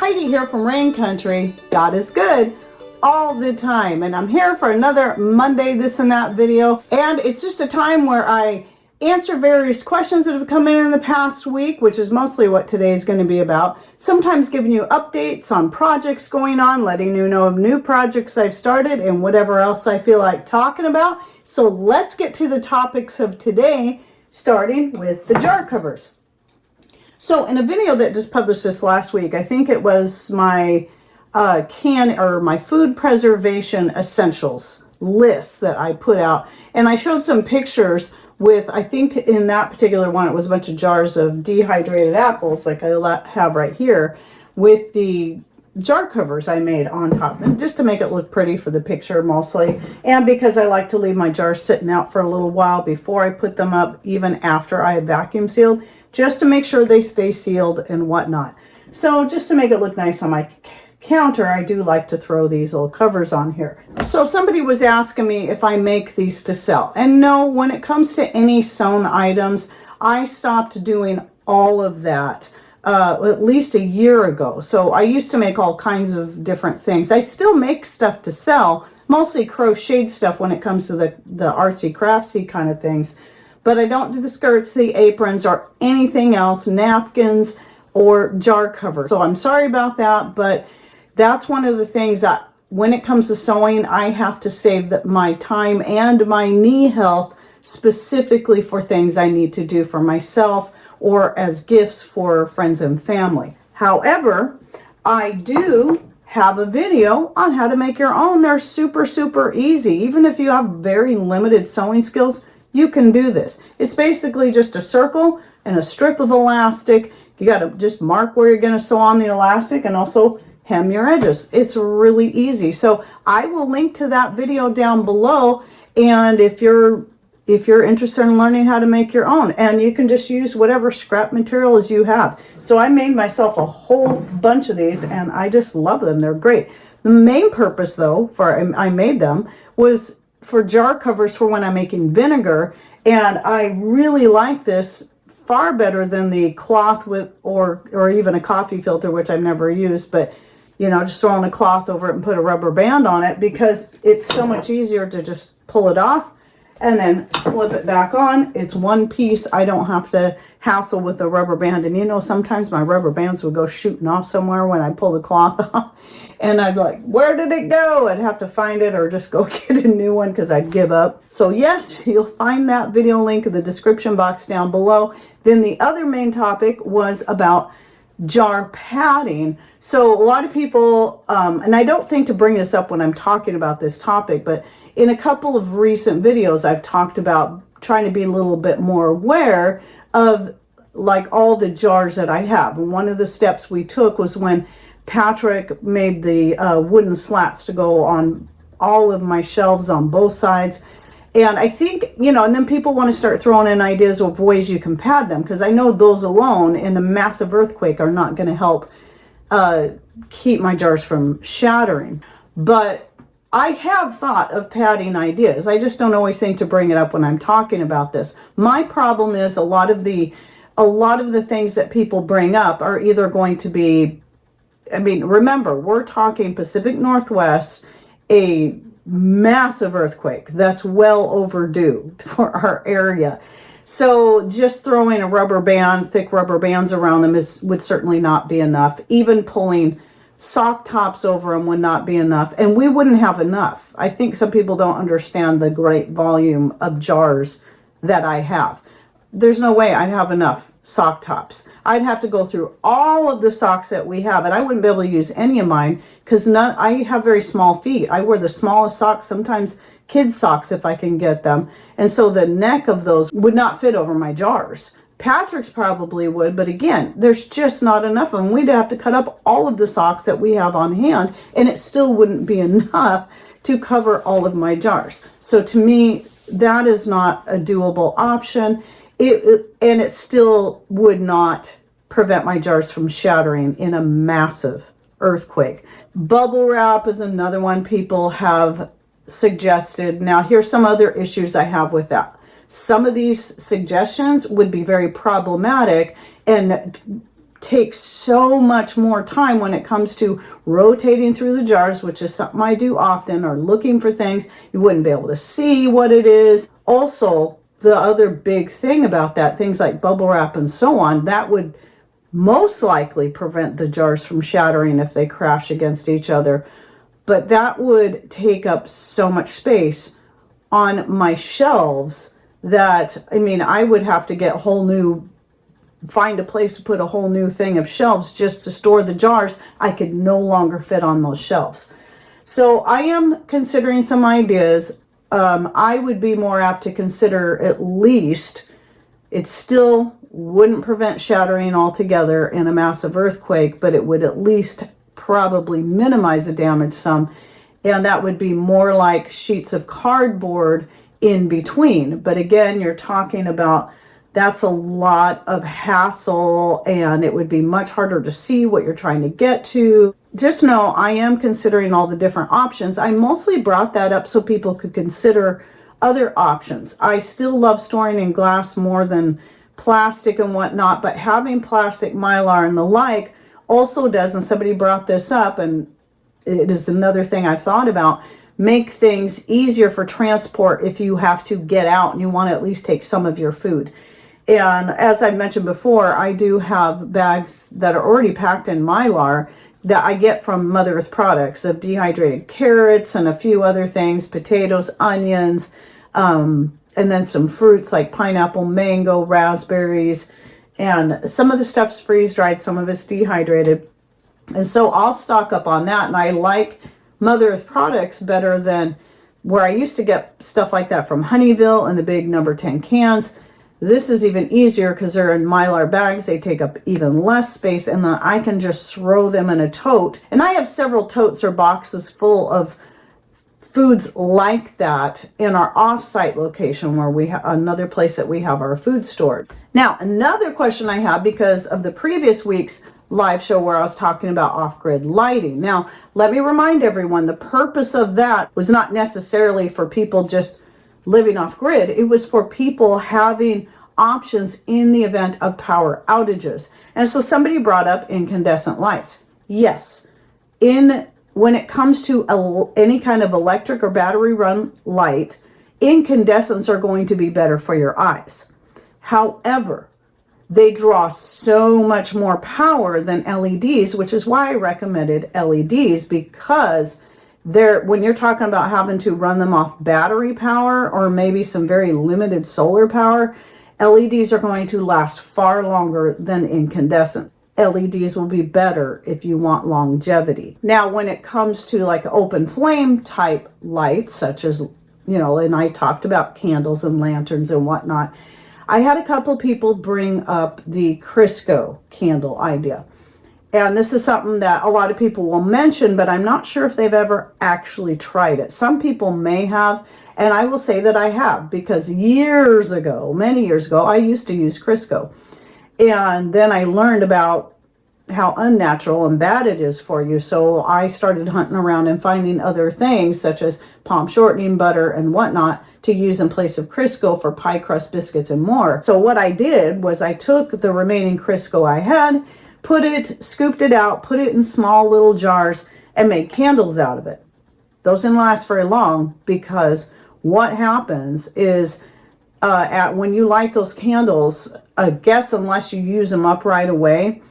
Heidi here from Rain Country. God is good all the time, and I'm here for another Monday this and that video, and it's just a time where I answer various questions that have come in the past week, which is mostly what today is going to be about. Sometimes giving you updates on projects going on, letting you know of new projects I've started, and whatever else I feel like talking about. So let's get to the topics of today, starting with the jar covers. So in a video that just published this last week, I think it was my my food preservation essentials list that I put out, and I showed some pictures with, I think in that particular one it was a bunch of jars of dehydrated apples like I have right here, with the jar covers I made on top, and just to make it look pretty for the picture mostly, and because I like to leave my jars sitting out for a little while before I put them up, even after I had vacuum sealed, just to make sure they stay sealed and whatnot. So just to make it look nice on my counter, I do like to throw these little covers on here. So somebody was asking me if I make these to sell, and no, when it comes to any sewn items, I stopped doing all of that at least a year ago. So I used to make all kinds of different things. I still make stuff to sell, mostly crocheted stuff when it comes to the artsy craftsy kind of things. But I don't do the skirts, the aprons, or anything else, napkins or jar covers. So I'm sorry about that, but that's one of the things that when it comes to sewing, I have to save my time and my knee health specifically for things I need to do for myself or as gifts for friends and family. However, I do have a video on how to make your own. They're super, super easy. Even if you have very limited sewing skills, you can do this. It's basically just a circle and a strip of elastic. You got to just mark where you're going to sew on the elastic and also hem your edges. It's really easy. So I will link to that video down below, and if you're interested in learning how to make your own, and you can just use whatever scrap materials you have. So I made myself a whole bunch of these, and I just love them. They're great. The main purpose, though, for I made them was for jar covers for when I'm making vinegar, and I really like this far better than the cloth with or even a coffee filter, which I've never used, but you know, just throwing a cloth over it and put a rubber band on it, because it's so much easier to just pull it off and then slip it back on. It's one piece. I don't have to hassle with a rubber band. And you know, sometimes my rubber bands would go shooting off somewhere when I pull the cloth off, and I'd be like, where did it go? I'd have to find it or just go get a new one because I'd give up. So yes, you'll find that video link in the description box down below. Then the other main topic was about jar padding. So a lot of people, and I don't think to bring this up when I'm talking about this topic, but in a couple of recent videos, I've talked about trying to be a little bit more aware of like all the jars that I have. And one of the steps we took was when Patrick made the wooden slats to go on all of my shelves on both sides. And I think, you know, and then people want to start throwing in ideas of ways you can pad them, because I know those alone in a massive earthquake are not going to help keep my jars from shattering. But I have thought of padding ideas. I just don't always think to bring it up when I'm talking about this. My problem is a lot of the things that people bring up are either going to be, I mean, remember, we're talking Pacific Northwest, a massive earthquake that's well overdue for our area. So just throwing a rubber band, thick rubber bands around them would certainly not be enough. Even pulling sock tops over them would not be enough, and we wouldn't have enough. I think some people don't understand the great volume of jars that I have. There's no way I'd have enough sock tops. I'd have to go through all of the socks that we have, and I wouldn't be able to use any of mine because I have very small feet. I wear the smallest socks, sometimes kids' socks if I can get them. And so the neck of those would not fit over my jars. Patrick's probably would, but again, there's just not enough of them. We'd have to cut up all of the socks that we have on hand, and it still wouldn't be enough to cover all of my jars. So to me, that is not a doable option. And it still would not prevent my jars from shattering in a massive earthquake. Bubble wrap is another one people have suggested. Now, here's some other issues I have with that. Some of these suggestions would be very problematic and takes so much more time when it comes to rotating through the jars, which is something I do often, or looking for things. You wouldn't be able to see what it is. Also, the other big thing about that, things like bubble wrap and so on, that would most likely prevent the jars from shattering if they crash against each other. But that would take up so much space on my shelves that, I mean, I would have to get find a place to put a whole new thing of shelves just to store the jars. I could no longer fit on those shelves. So I am considering some ideas. I would be more apt to consider, at least, it still wouldn't prevent shattering altogether in a massive earthquake, but it would at least probably minimize the damage some. And that would be more like sheets of cardboard in between. But again, you're talking about, that's a lot of hassle, and it would be much harder to see what you're trying to get to. Just know I am considering all the different options. I mostly brought that up so people could consider other options. I still love storing in glass more than plastic and whatnot, but having plastic, Mylar, and the like also does, and somebody brought this up, and it is another thing I've thought about, make things easier for transport if you have to get out and you want to at least take some of your food. And as I mentioned before, I do have bags that are already packed in Mylar that I get from Mother Earth Products of dehydrated carrots and a few other things, potatoes, onions, and then some fruits like pineapple, mango, raspberries, and some of the stuff's freeze-dried, some of it's dehydrated. And so I'll stock up on that, and I like Mother Earth Products better than where I used to get stuff like that from Honeyville in the big number 10 cans. This is even easier because they're in Mylar bags. They take up even less space, and then I can just throw them in a tote. And I have several totes or boxes full of foods like that in our off-site location, where we have another place that we have our food stored. Now, another question I have, because of the previous week's live show where I was talking about off-grid lighting. Now, let me remind everyone, the purpose of that was not necessarily for people just living off grid. It was for people having options in the event of power outages. And so somebody brought up incandescent lights. Yes, when it comes to any kind of electric or battery run light, incandescents are going to be better for your eyes. However, they draw so much more power than LEDs, which is why I recommended LEDs, because when you're talking about having to run them off battery power or maybe some very limited solar power, LEDs are going to last far longer than incandescents. LEDs will be better if you want longevity. Now, when it comes to like open flame type lights, such as, and I talked about candles and lanterns and whatnot, I had a couple people bring up the Crisco candle idea. And this is something that a lot of people will mention, but I'm not sure if they've ever actually tried it. Some people may have, and I will say that I have, because years ago, many years ago, I used to use Crisco. And then I learned about how unnatural and bad it is for you. So I started hunting around and finding other things, such as palm shortening butter and whatnot, to use in place of Crisco for pie crust biscuits and more. So what I did was I took the remaining Crisco I had, scooped it out, put it in small little jars, and made candles out of it. Those didn't last very long, because what happens is when you light those candles, I guess unless you use them up right away,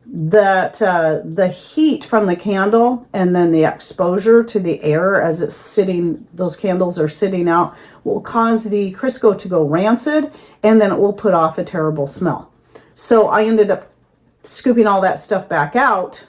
that the heat from the candle and then the exposure to the air as it's sitting, those candles are sitting out, will cause the Crisco to go rancid, and then it will put off a terrible smell. So I ended up scooping all that stuff back out,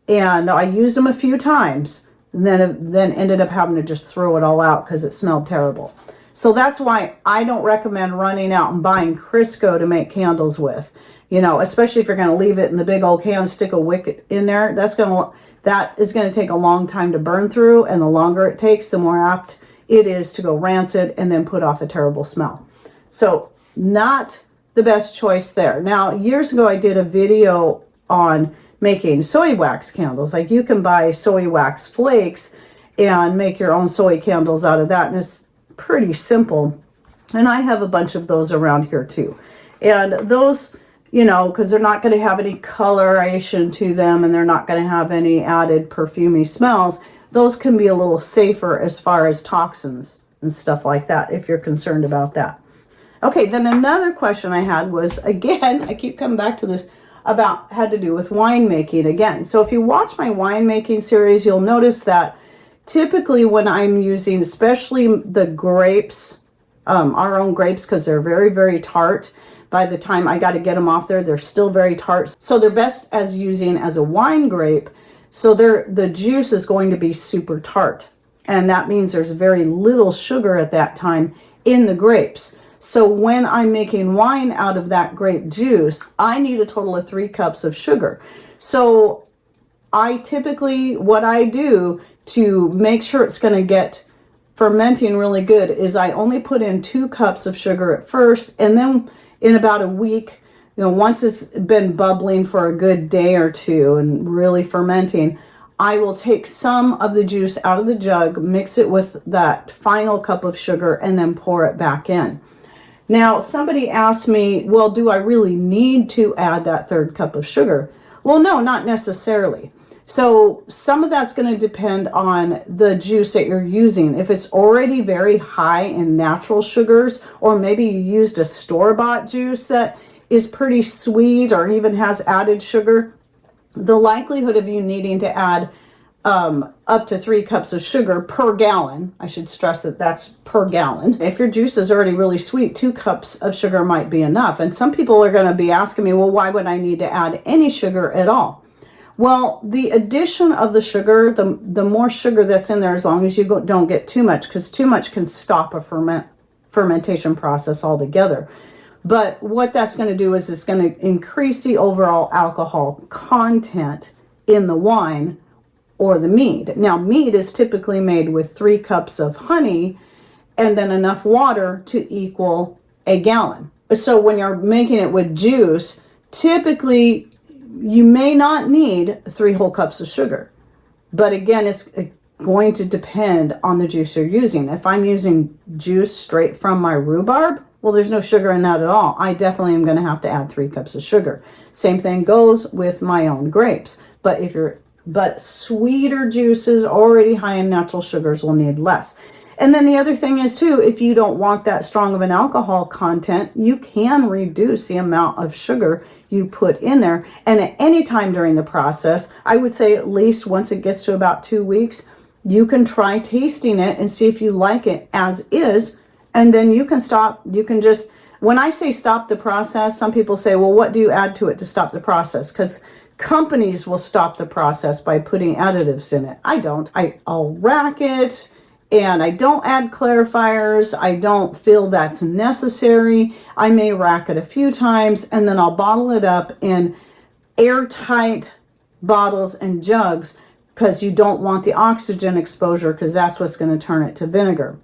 and I used them a few times, and then ended up having to just throw it all out because it smelled terrible. So that's why I don't recommend running out and buying Crisco to make candles with, especially if you're going to leave it in the big old can, stick a wick in there. That is going to take a long time to burn through, and the longer it takes, the more apt it is to go rancid and then put off a terrible smell. So not the best choice there. Now, years ago, I did a video on making soy wax candles. Like, you can buy soy wax flakes and make your own soy candles out of that, and it's pretty simple. And I have a bunch of those around here too. And those you know, because they're not going to have any coloration to them and they're not going to have any added perfumey smells. Those can be a little safer as far as toxins and stuff like that, if you're concerned about that. Okay, then another question I had was, again, I keep coming back to this, had to do with winemaking again. So if you watch my winemaking series, you'll notice that typically when I'm using, especially the grapes, our own grapes, because they're very, very tart. By the time I got to get them off there, they're still very tart. So they're best as using as a wine grape. So the juice is going to be super tart. And that means there's very little sugar at that time in the grapes. So when I'm making wine out of that grape juice, I need a total of 3 cups of sugar. So I typically, what I do to make sure it's going to get fermenting really good is I only put in 2 cups of sugar at first, and then in about a week, you know, once it's been bubbling for a good day or two and really fermenting, I will take some of the juice out of the jug, mix it with that final cup of sugar, and then pour it back in. Now, somebody asked me, well, do I really need to add that 3rd cup of sugar? Well, no, not necessarily. So some of that's going to depend on the juice that you're using. If it's already very high in natural sugars, or maybe you used a store-bought juice that is pretty sweet or even has added sugar, the likelihood of you needing to add up to 3 cups of sugar per gallon. I should stress that that's per gallon. If your juice is already really sweet, 2 cups of sugar might be enough. And some people are going to be asking me, well, why would I need to add any sugar at all? Well, the addition of the sugar, the more sugar that's in there, as long as you don't get too much, because too much can stop a fermentation process altogether. But what that's going to do is it's going to increase the overall alcohol content in the wine or the mead. Now, mead is typically made with 3 cups of honey and then enough water to equal a gallon. So when you're making it with juice, typically you may not need 3 whole cups of sugar. But again, it's going to depend on the juice you're using. If I'm using juice straight from my rhubarb, well, there's no sugar in that at all. I definitely am going to have to add 3 cups of sugar. Same thing goes with my own grapes. But sweeter juices already high in natural sugars will need less. And then the other thing is too, if you don't want that strong of an alcohol content, you can reduce the amount of sugar you put in there. And at any time during the process, I would say at least once it gets to about 2 weeks, you can try tasting it and see if you like it as is. And then you can stop. You can just, when I say stop the process, some people say, well, what do you add to it to stop the process? Because companies will stop the process by putting additives in it. I don't. I'll rack it, and I don't add clarifiers. I don't feel that's necessary. I may rack it a few times, and then I'll bottle it up in airtight bottles and jugs, because you don't want the oxygen exposure, because that's what's going to turn it to vinegar.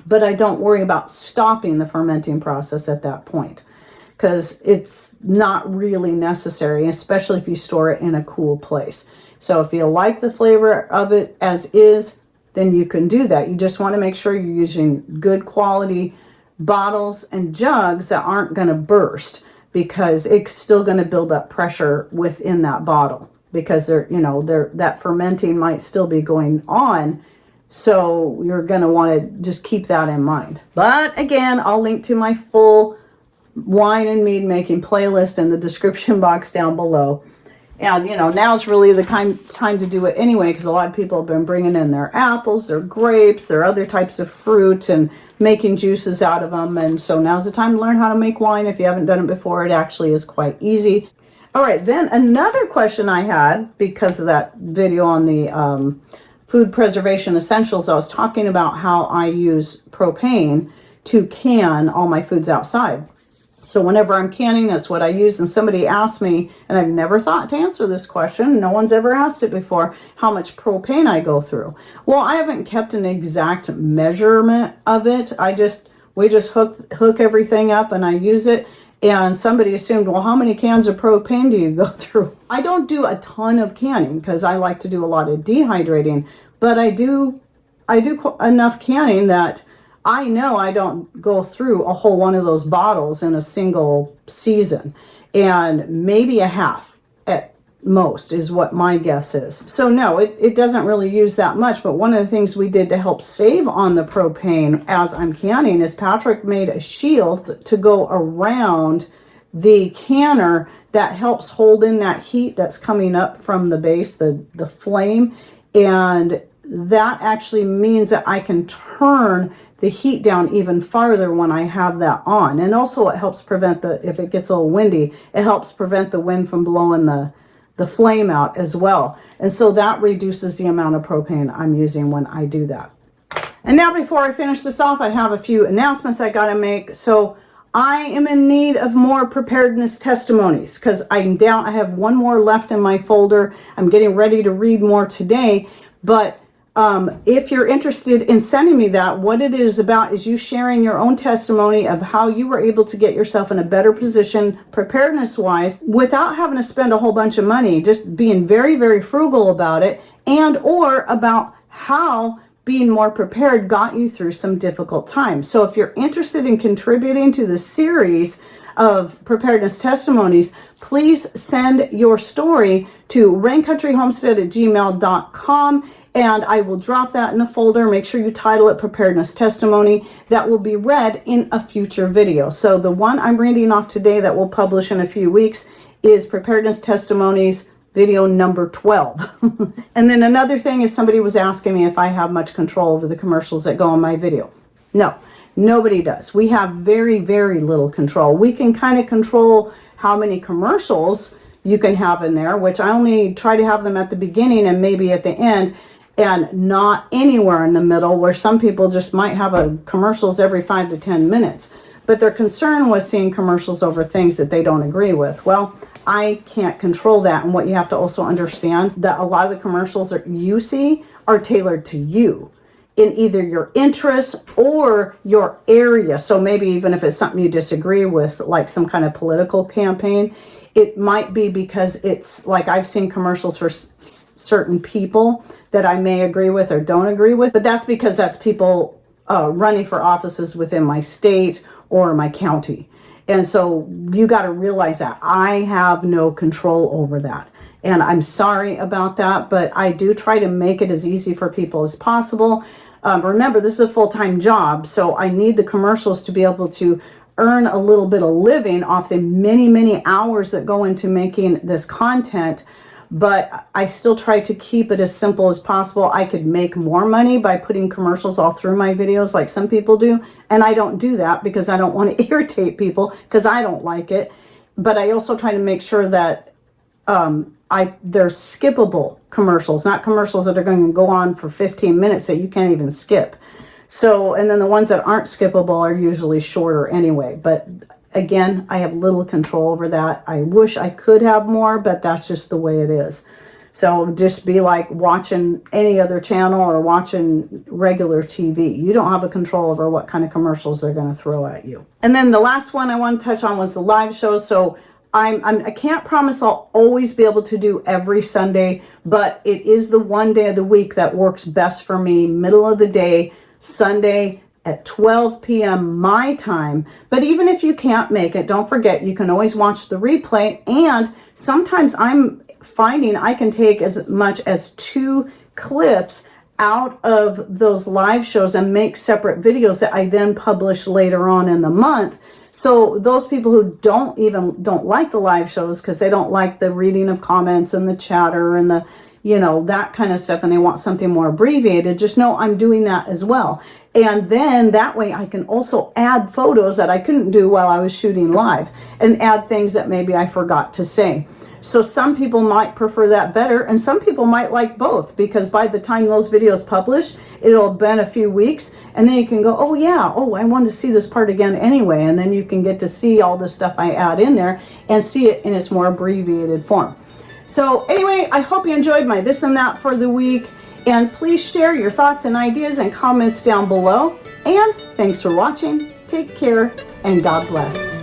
But I don't worry about stopping the fermenting process at that point, because it's not really necessary, especially if you store it in a cool place. So if you like the flavor of it as is, then you can do that. You just want to make sure you're using good quality bottles and jugs that aren't going to burst, because it's still going to build up pressure within that bottle, because that fermenting might still be going on. So you're going to want to just keep that in mind. But again, I'll link to my full wine and mead making playlist in the description box down below. And now's really the time to do it anyway, because a lot of people have been bringing in their apples, their grapes, their other types of fruit, and making juices out of them. And so now's the time to learn how to make wine. If you haven't done it before, it actually is quite easy. All right, then another question I had, because of that video on the food preservation essentials, I was talking about how I use propane to can all my foods outside. So whenever I'm canning, that's what I use. And somebody asked me, and I've never thought to answer this question, no one's ever asked it before, how much propane I go through. Well, I haven't kept an exact measurement of it. We just hook everything up and I use it. And somebody assumed, well, how many cans of propane do you go through? I don't do a ton of canning, because I like to do a lot of dehydrating, but I do enough canning that I know I don't go through a whole one of those bottles in a single season, and maybe a half at most is what my guess is. So no, it doesn't really use that much. But one of the things we did to help save on the propane as I'm canning is Patrick made a shield to go around the canner that helps hold in that heat that's coming up from the base, the flame. And that actually means that I can turn the heat down even farther when I have that on. And also it helps prevent if it gets a little windy, it helps prevent the wind from blowing the flame out as well. And so that reduces the amount of propane I'm using when I do that. And now before I finish this off, I have a few announcements I gotta make. So I am in need of more preparedness testimonies because I'm down. I have one more left in my folder. I'm getting ready to read more today. But if you're interested in sending me that, what it is about is you sharing your own testimony of how you were able to get yourself in a better position preparedness-wise without having to spend a whole bunch of money, just being very, very frugal about it, and or about how being more prepared got you through some difficult times. So if you're interested in contributing to the series of preparedness testimonies, please send your story to raincountryhomestead@gmail.com, and I will drop that in a folder. Make sure you title it Preparedness Testimony. That will be read in a future video. So the one I'm reading off today that we'll publish in a few weeks is Preparedness Testimonies video number 12. And then another thing is somebody was asking me if I have much control over the commercials that go on my video. No, nobody does. We have very, very little control. We can kind of control how many commercials you can have in there, which I only try to have them at the beginning and maybe at the end, and not anywhere in the middle where some people just might have commercials every 5 to 10 minutes. But their concern was seeing commercials over things that they don't agree with. Well, I can't control that. And what you have to also understand that a lot of the commercials that you see are tailored to you in either your interests or your area. So maybe even if it's something you disagree with, like some kind of political campaign, it might be because it's like I've seen commercials for certain people that I may agree with or don't agree with, but that's because that's people running for offices within my state or my county. And so you got to realize that I have no control over that. And I'm sorry about that, but I do try to make it as easy for people as possible. Remember, this is a full-time job, so I need the commercials to be able to earn a little bit of living off the many, many hours that go into making this content. But I still try to keep it as simple as possible. I could make more money by putting commercials all through my videos like some people do. And I don't do that because I don't want to irritate people because I don't like it. But I also try to make sure that there's skippable commercials, not commercials that are going to go on for 15 minutes that you can't even skip. So, and then the ones that aren't skippable are usually shorter anyway. But again, I have little control over that. I wish I could have more, but that's just the way it is. So just be like watching any other channel or watching regular TV. You don't have a control over what kind of commercials they're going to throw at you. And then the last one I want to touch on was the live shows. So I can't promise I'll always be able to do every Sunday, but it is the one day of the week that works best for me, middle of the day, Sunday at 12 p.m. my time. But even if you can't make it, don't forget, you can always watch the replay. And sometimes I'm finding I can take as much as 2 clips out of those live shows and make separate videos that I then publish later on in the month. So those people who don't like the live shows because they don't like the reading of comments and the chatter and the, that kind of stuff, and they want something more abbreviated, just know I'm doing that as well. And then that way I can also add photos that I couldn't do while I was shooting live and add things that maybe I forgot to say. So some people might prefer that better, and some people might like both, because by the time those videos publish, it'll have been a few weeks, and then you can go, oh yeah, I wanted to see this part again anyway, and then you can get to see all the stuff I add in there and see it in its more abbreviated form. So anyway, I hope you enjoyed my this and that for the week, and please share your thoughts and ideas and comments down below. And thanks for watching. Take care, and God bless.